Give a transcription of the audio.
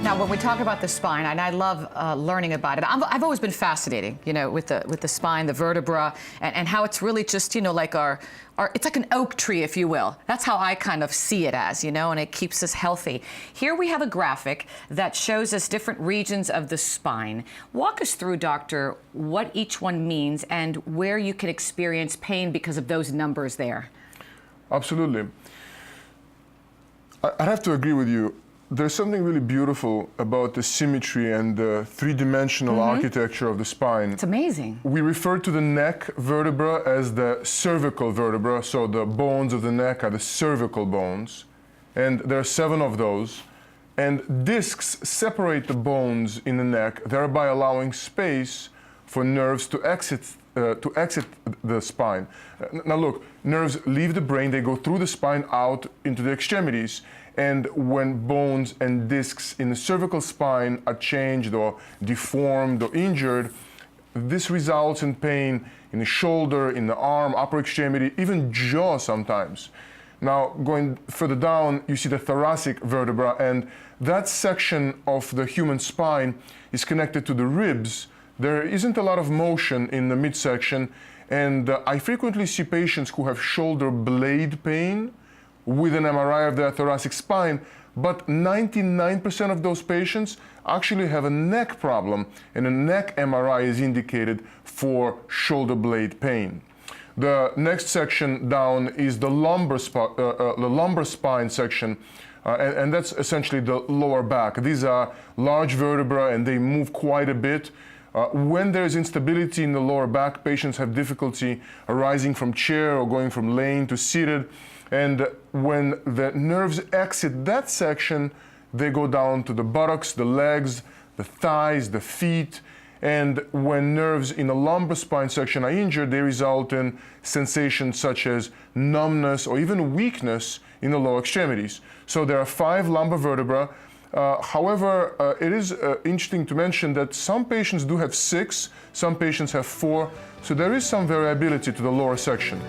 Now, when we talk about the spine, and I love learning about it, I've always been fascinated, you know, with the spine, the vertebra, and how it's really just, you know, like it's like an oak tree, if you will. That's how I kind of see it as, you know, and it keeps us healthy. Here we have a graphic that shows us different regions of the spine. Walk us through, doctor, what each one means and where you can experience pain because of those numbers there. Absolutely. I have to agree with you. There's something really beautiful about the symmetry and the three-dimensional architecture of the spine. It's amazing. We refer to the neck vertebra as the cervical vertebra, so the bones of the neck are the cervical bones, and there are 7 of those. And discs separate the bones in the neck, thereby allowing space for nerves to exit the spine. Now look, nerves leave the brain, they go through the spine out into the extremities. And when bones and discs in the cervical spine are changed or deformed or injured, this results in pain in the shoulder, in the arm, upper extremity, even jaw sometimes. Now, going further down, you see the thoracic vertebra, and that section of the human spine is connected to the ribs. There isn't a lot of motion in the midsection, and I frequently see patients who have shoulder blade pain with an MRI of their thoracic spine, but 99% of those patients actually have a neck problem, and a neck MRI is indicated for shoulder blade pain. The next section down is the lumbar spine section, and that's essentially the lower back. These are large vertebrae, and they move quite a bit. When there is instability in the lower back, patients have difficulty arising from chair or going from laying to seated. And when the nerves exit that section, they go down to the buttocks, the legs, the thighs, the feet. And when nerves in the lumbar spine section are injured, they result in sensations such as numbness or even weakness in the lower extremities. So there are 5 lumbar vertebrae. However, it is interesting to mention that some patients do have 6, some patients have 4, so there is some variability to the lower section.